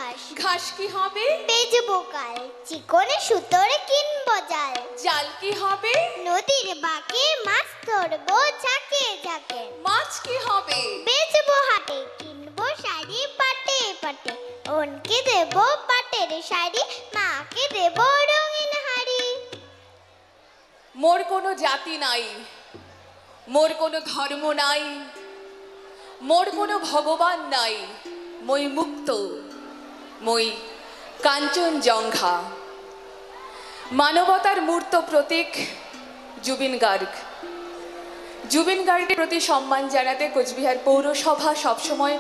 ঘাস। ঘাস কি হবে? বেচবো কাল, চিকনে সুতোর কিনবো জাল। জাল কি হবে? নদীর বাঁকে মাছ ধরবো ঝাঁকে ঝাঁকে। মাছ কি হবে? বেচবো হাটে, কিনবো শাড়ি পাটে পাটে। বোনকে দেবো পাটের শাড়ি, মাকে দেবো রঙিন হাড়ি। মোর কোনো জাতি নাই, মোর কোনো ধর্ম নাই, মোর কোনো ভগবান নাই, মই মুক্ত, মই কাঞ্চনজঙ্ঘা। মানবতার মূর্ত প্রতীক জুবিন গার্গ। জুবিন গার্গের প্রতি সম্মান জানাতে কোচবিহার পৌরসভা সবসময়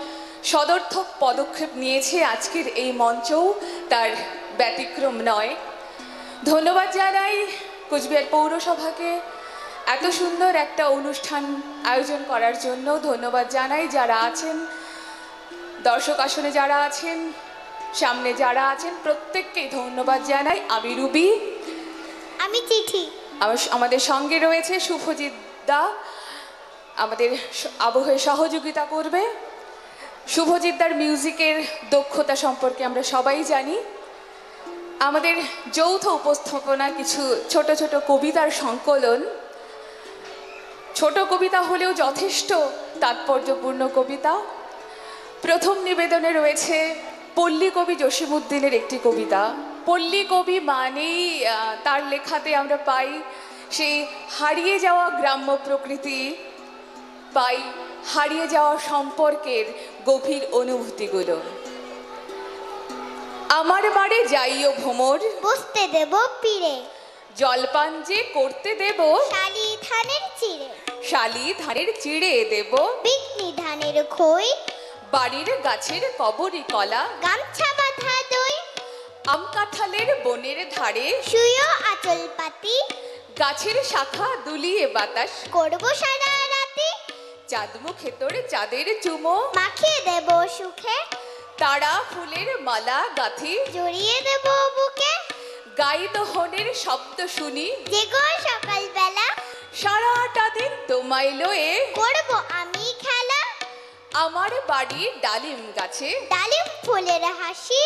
সদর্থক পদক্ষেপ নিয়েছে। আজকের এই মঞ্চও তার ব্যতিক্রম নয়। ধন্যবাদ জানাই কোচবিহার পৌরসভাকে এত সুন্দর একটা অনুষ্ঠান আয়োজন করার জন্য। ধন্যবাদ জানাই যারা আছেন, দর্শক আসনে যারা আছেন, সামনে যারা আছেন, প্রত্যেককেই ধন্যবাদ জানাই। আমি রুবি, আমি চিঠি। আমাদের সঙ্গে রয়েছে শুভজিৎ দা, আমাদের আবহে সহযোগিতা করবে। শুভজিৎ দার মিউজিকের দক্ষতা সম্পর্কে আমরা সবাই জানি। আমাদের যৌথ উপস্থাপনা কিছু ছোট ছোট কবিতার সংকলন। ছোট কবিতা হলেও যথেষ্ট তাৎপর্যপূর্ণ কবিতা। প্রথম নিবেদনে রয়েছে পল্লী কবি জসিমউদ্দিনের একটি কবিতা। পল্লী কবি মানেই তার লেখাতে আমরা পাই সেই হারিয়ে যাওয়া গ্রাম্য প্রকৃতি, পাই হারিয়ে যাওয়া সম্পর্কের গভীর অনুভূতিগুলো। আমার বাড়ি যাইও ভ্রমর, বসতে দেব পীরে, জলপান যে করতে দেব শালি ধানের চিড়ে। শালি ধানের চিড়ে দেব, বিকনি ধানের খই, বাড়ির গাছের কবরি কলা, গামছা বাঁধা দই, আম কাঁঠালের বনের ধারে, শুয়ো আঁচল পাতি, গাছের শাখা দুলিয়ে বাতাস, করবো সারা রাতি, চাঁদমুখে তোর চাঁদের চুমো, মাখিয়ে দেব সুখে, তারা ফুলের মালা গাঁথি, জড়িয়ে দেব বুকে। গাই দোহনের শব্দ শুনি, জেগো সকালবেলা, সারাটা দিন তোমায় লয়ে করবো আমি খেলা। আমার বাড়ির ডালিম গাছে, ডালিম ফুলের হাসি,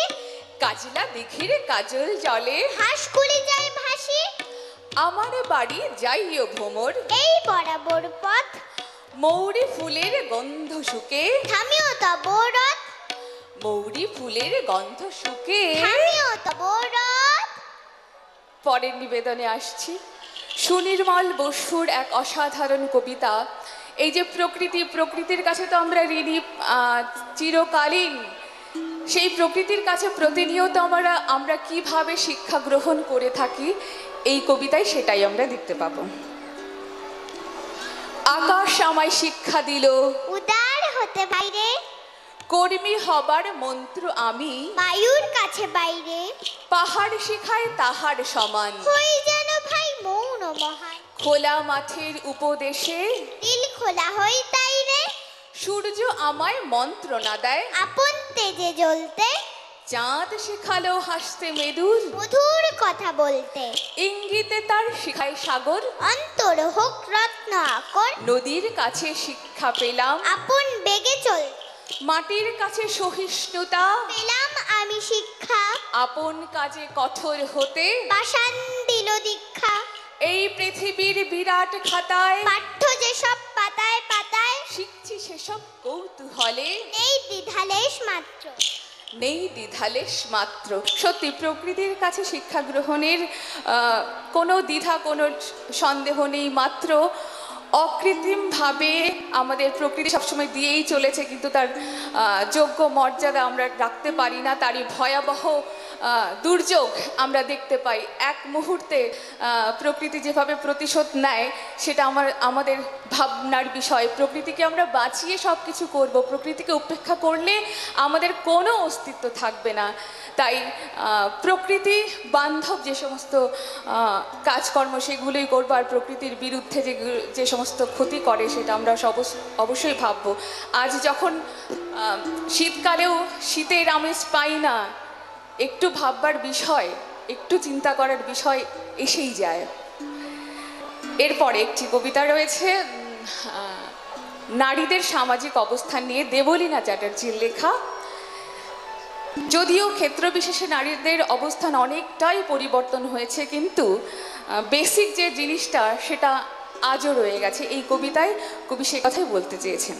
কাজলা দিঘির কাজল জলে, হাঁস কুড়ি যায় ভাসি। আমার বাড়ি যাইও ভ্রমর, এই বরাবর পথ, মৌরি ফুলের গন্ধ শুকে, থামিও তব রথ, মৌরি ফুলের গন্ধ শুকে। থামিও তব রথ। পরের নিবেদনে আসছি। সুনির্মল বসুর এক অসাধারণ কবিতা। এই যে প্রকৃতি, প্রকৃতির কাছে তো আমরা ঋণী চিরকালীন। সেই প্রকৃতির কাছে প্রতিনিয়ত আমরা কিভাবে শিক্ষা গ্রহণ করে থাকি, এই কবিতায় সেটাই আমরা দেখতে পাবো। আকাশ আমায় শিক্ষা দিল উদার হতে বাইরে, কর্মী হবার মন্ত্র আমি, বায়ুর কাছে বাইরে, পাহাড় শিখায় তাহার সমান, হই যেন ভাই মৌন মহান, খোলা মাঠের উপদেশে দিল খোলা হই তাই রে, সূর্য আমায় মন্ত্রণা দেয়, আপন তেজে জ্বলতে, চাঁদ শেখালো হাসতে মেদুর, মধুর কথা বলতে, ইঙ্গিতে তার শিখায় সাগর, অন্তর হোক রত্ন আকর, নদীর কাছে শিক্ষা পেলাম, আপন বেগে চল, মাটির কাছে সহিষ্ণুতা, পেলাম আমি শিক্ষা, আপন কাজে কঠোর হতে, পাষাণ দিল দীক্ষা। এই পৃথিবীর বিরাট খাতায় পাঠ্য যেসব পাতায় পাতায়, শিখছি সেসব কৌতূহলে, নেই দ্বিধালেশ মাত্র, নেই দ্বিধালেশ মাত্র। সত্যি প্রকৃতির কাছে শিক্ষা গ্রহণের কোনো দ্বিধা, কোনো সন্দেহ নেই মাত্র। অকৃত্রিমভাবে আমাদের প্রকৃতি সবসময় দিয়েই চলেছে, কিন্তু তার যোগ্য মর্যাদা আমরা রাখতে পারি না। তারই ভয়াবহ দুর্যোগ আমরা দেখতে পাই। এক মুহূর্তে প্রকৃতি যেভাবে প্রতিশোধ নেয়, সেটা আমাদের ভাবনার বিষয়। প্রকৃতিকে আমরা বাঁচিয়ে সব কিছু করব, প্রকৃতিকে উপেক্ষা করলে আমাদের কোনো অস্তিত্ব থাকবে না। তাই প্রকৃতি বান্ধব যে সমস্ত কাজকর্ম সেগুলোই করবো, আর প্রকৃতির বিরুদ্ধে যে সমস্ত ক্ষতি করে সেটা আমরা অবশ্যই ভাববো। আজ যখন শীতকালেও শীতের আমেজ পাই না, একটু ভাববার বিষয়, একটু চিন্তা করার বিষয় এসেই যায়। এরপরে একটি কবিতা রয়েছে নারীদের সামাজিক অবস্থান নিয়ে, দেবলীনা চ্যাটার্জির লেখা। যদিও ক্ষেত্র বিশেষে নারীদের অবস্থান অনেকটাই পরিবর্তন হয়েছে, কিন্তু বেসিক যে জিনিসটা সেটা আজও রয়ে গেছে। এই কবিতায় কবি সে কথাই বলতে চেয়েছেন।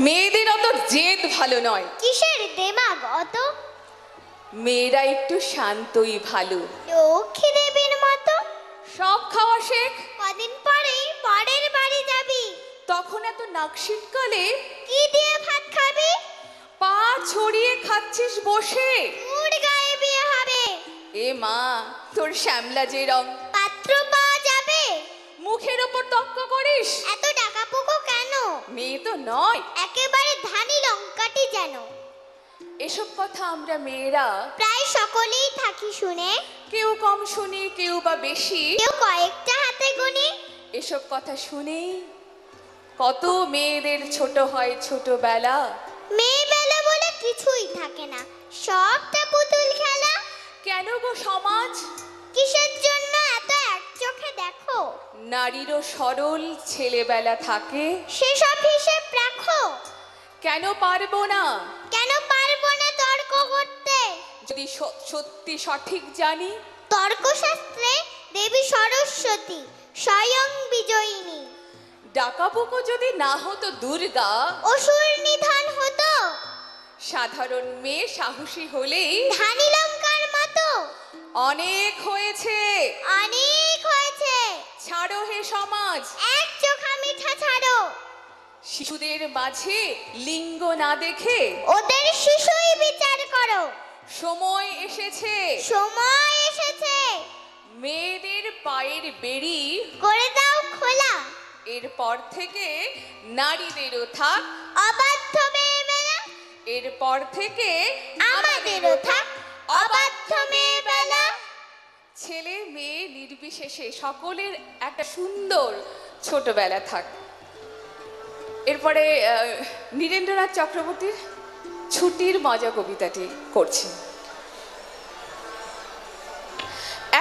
মেয়েদের অত জেদ ভালো নয়, কিসের দেমাগ অত, মেয়েরা একটু শান্তই ভালো। লক্ষ্মী দেবীর মতো সব খাওয়া শেখ, কদিন পরেই পরের বাড়ি যাবি। তখন এত নাক শীতকালে কি দিয়ে ভাত খাবি? পা ছড়িয়ে খাচ্ছিস বসে। তোর গায়ে বিয়ে হবে। এ মা, তোর শ্যামলা যে রং, পাত্র পাওয়া যাবে। মুখের ওপর তক্ক করিস। এত টাকা পোকো কেন? মেয়ে তো নয়, একেবারে ধানি লঙ্কাটি যেন। এসব কথা আমরা মেয়েরা প্রায় সকলেই থাকি শুনে, কেউ কম শুনি, কেউ বা বেশি। কেউ কয়েকটা হাতে গুনি। এসব কথা শুনেই কত মেয়েদের ছোট হয় ছোটবেলা। মেয়েবেলা বলে কিছুই থাকে না, সবটা পুতুল খেলা। কেন গো সমাজ, কিসের জন্য এত এক চোখে দেখো? নারীরও সরল ছেলেবেলা থাকে। সেসব হিসেব রাখো। কেন পারবো না? কেন পারবো না তর্ক করতে? যদি সত্যি সঠিক জানি। তর্কশাস্ত্রে দেবী সরস্বতী স্বয়ং বিজয়িনী। ডাকাবুকো যদি না হতো দুর্গা, অসুর নিধন হতো। সাধারণ মেয়ে সাহসী হলেই ধানি লঙ্কার মতো। অনেক হয়েছে, অনেক হয়েছে। ছাড়ো হে সমাজ। এক চোখা মিঠা ছাড়ো। শিশুদের মাঝে লিঙ্গ না দেখে ওদের শিশুই বিচার করো। সময় এসেছে, সময় এসেছে। মেয়েদের পায়ের বেড়ি করে দাও খোলা। এরপর থেকে নারীদেরও থাক অবাধ্য মেয়েবেলা। এরপর থেকে আমাদেরও থাক অবাধ্য মেয়েবেলা। ছেলে মেয়ে নির্বিশেষে সকলের একটা সুন্দর ছোটবেলা থাক। এরপরে নীরেন্দ্রনাথ চক্রবর্তীর ছুটির মজা কবিতাটি করছি।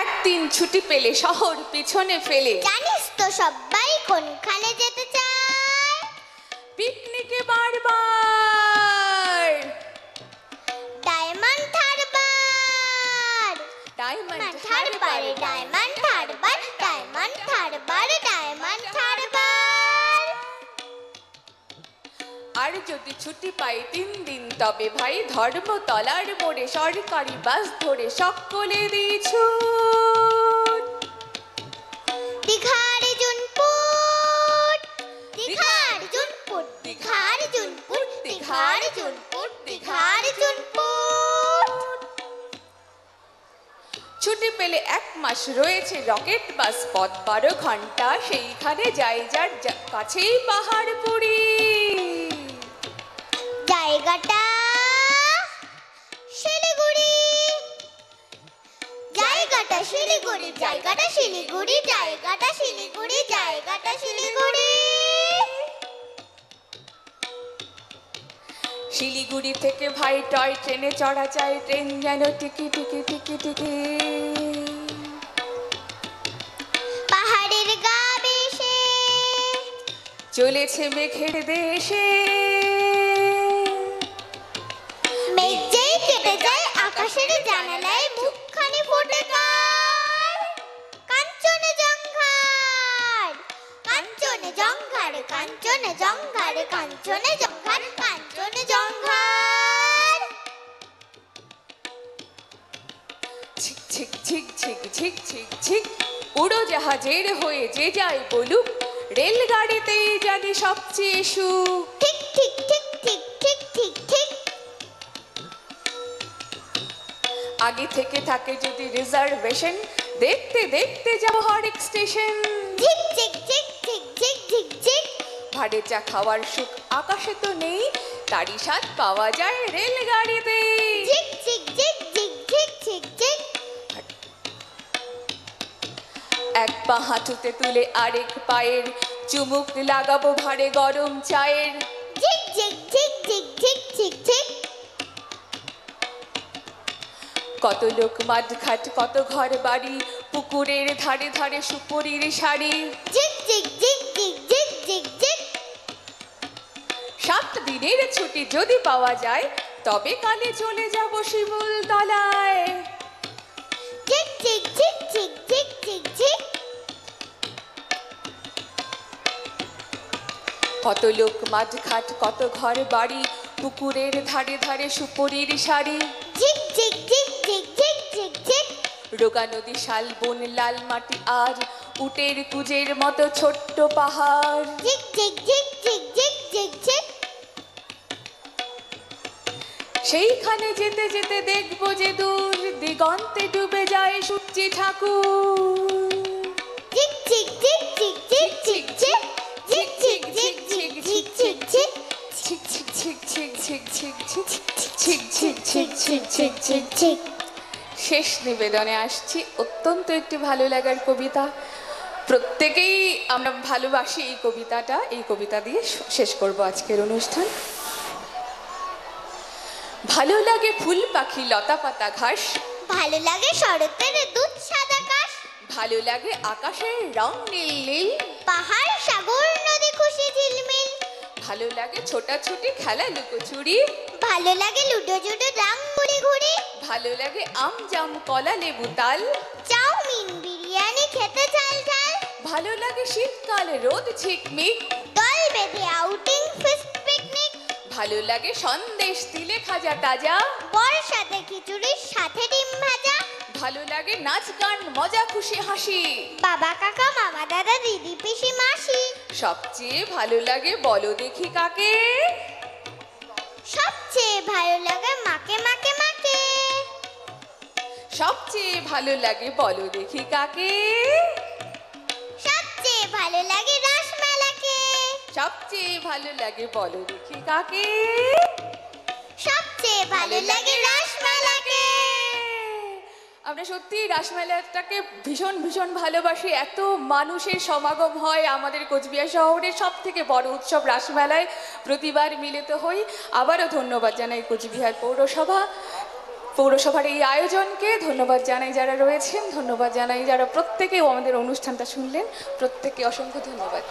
একদিন ছুটি পেলে শহর পিছনে ফেলে, জানিস তো সবাই কোনখানে যেতে চায়? পিকনিকে বারবার। ডায়মন্ড হারবার। ডায়মন্ড হারবার, ডায়মন্ড হারবার, ডায়মন্ড হারবার, ডায়মন্ড হারবার। আর যদি ছুটি পাই 3 দিন, তবে ভাই ধর্মতলার মোড়ে সরকারি বাস ধরে সকলে দিয়েছু। দীঘার জুনপুট, দীঘার জুনপুট, দীঘার জুনপুট, দীঘার জুনপুট, দীঘার জুনপুট। ছুটি পেলে 1 মাস রয়েছে রকেট বাস পথ 12 ঘন্টা, সেইখানে যাই যার কাছেই পাহাড়পুরি। জায়গাটা শিলিগুড়ি, জায়গাটা শিলিগুড়ি, জায়গাটা শিলিগুড়ি, জায়গাটা শিলিগুড়ি, জায়গাটা শিলিগুড়ি। শিলিগুড়ি থেকে ভাই টয় ট্রেনে চড়া যায়, ট্রেন যেন টিকি টিকি টিকি টিকি। পাহাড়ের গা বেশে চলেছে মেঘের দেশে, মেঘ যেই কেটে যায় আকাশের জানালায় মুখখানি ফোটে কার? কাঞ্চনজঙ্ঘার, কাঞ্চনজঙ্ঘার, কাঞ্চনজঙ্ঘার, কাঞ্চনজঙ্ঘার, কাঞ্চনজঙ্ঘার। ঝিক ঝিক ঝিক ঝিক ঝিক ঝিক ঝিক, উড়োজাহাজের হয়ে যে যায় বলুক, রেলগাড়িতেই জানি সবচেয়ে সুখ। ঠিক ঠিক ঠিক ঠিক ঠিক ঠিক ঠিক। আগে থেকে থাকে যদি রিজার্ভেশন, দেখতে দেখতে যাবো হরেক স্টেশন। ঝিক ঝিক ঝিক ঝিক ঝিক ঝিক ঝিক। ভাড়ে চা খাওয়ার সুখ আকাশে তো নেই, তারই স্বাদ পাওয়া যায় রেলগাড়িতে। ঝিক ঝিক ঝিক ঝিক ঝিক ঝিক ঝিক। এক পা হাঁটুতে তুলে আরেক পায়ের চুমুক লাগাবো ভাড়ে গরম চায়ের। ঝিক ঝিক ঝিক ঝিক ঝিক ঝিক ঝিক। কত লোক মাঠঘাট, কত ঘর বাড়ি, পুকুরের ধারে ধারে সুপুরির শাড়ি। ঝিক ঝিক ঝিক ঝিক ঝিক ঝিক ঝিক। 7 দিনের ছুটি যদি পাওয়া যায়, তবে কালে চলে যাব শিমুল তলায়। ঝিক ঝিক ঝিক ঝিক ঝিক ঝিক ঝিক। কত লোক মাঠ ঘাট কত ঘর বাড়ি, পুকুরের ধারে ধারে সুপরির শাড়ি। ঝিক ঝিক ঝিক ঝিক ঝিক ঝিক ঝিক। রোগা নদী শালবন লাল মাটি আর উটের কুজের মতো ছোট্ট পাহাড়। ঝিক ঝিক ঝিক ঝিক ঝিক ঝিক ঝিক। সেইখানে যেতে যেতে দেখবো যে দূর দিগন্তে ডুবে যায় সূর্যি ঠাকুর। ঝিক ঝিক ঝিক ঝিক ঝিক ঝিক ঝিক। ঝিক ঝিক ঝিক ঝিক ঝিক ঝিক ঝিক। ছিক ছিক ছিক ছিক ছিক ছিক ছিক ছিক ছিক ছিক ছিক ছিক ছিক ঝিক। শেষ নিবেদনে আসছি অত্যন্ত একটি ভালো লাগার কবিতা। প্রত্যেকেই আমরা ভালোবাসি এই কবিতাটা। এই কবিতা দিয়ে শেষ করব আজকের অনুষ্ঠান। ভালো লাগে ফুল পাখি লতা পাতা ঘাস, ভালো লাগে শরতের দুধ সাদা কাশ, ভালো লাগে আকাশের রং নীল নীল, পাহাড় সাগর নদী খুশি ঝিলমিল, ভালো লাগে ছোটাছুটি খেলা লুকোচুরি, ভালো লাগে লুডো জুডো রাং ঘুরি ঘুরি, ভালো লাগে আম জাম কলা লেবু তাল, চাউমিন বিরিয়ানি খেতে ঝাল ঝাল, ভালো লাগে শীতকাল রোদ ঝিকমিক, দল বেঁধে আউটিং ফিস্ট পিকনিক, ভালো লাগে সন্দেশ তিলে খাজা তাজা, বর্ষাতে খিচুড়ির সাথে ডিম ভাজা, ভালো লাগে নাচ গান মজা খুশি হাসি, বাবা কাকা মামা দাদা দিদি পিসি মাসি, সবচেয়ে ভালো লাগে বলো দেখি কাকে, সবচেয়ে ভালো লাগে মাকে মাকে মাকে, সবচেয়ে ভালো লাগে বলো দেখি কাকে, সবচেয়ে ভালো লাগে রাসমেলাকে, সবচেয়ে ভালো লাগে বলো দেখি কাকে, সবচেয়ে ভালো লাগে রাসমেলাকে। আমরা সত্যি রাসমেলাটাকে ভীষণ ভীষণ ভালোবাসি। এত মানুষের সমাগম হয় আমাদের কোচবিহার শহরের সব থেকে বড় উৎসব রাসমেলায় প্রতিবার মিলিত হই। আবারও ধন্যবাদ জানাই কোচবিহার পৌরসভার এই আয়োজনকে, ধন্যবাদ জানাই যারা রয়েছেন, ধন্যবাদ জানাই যারা প্রত্যেকেও আমাদের অনুষ্ঠানটা শুনলেন, প্রত্যেককে অসংখ্য ধন্যবাদ।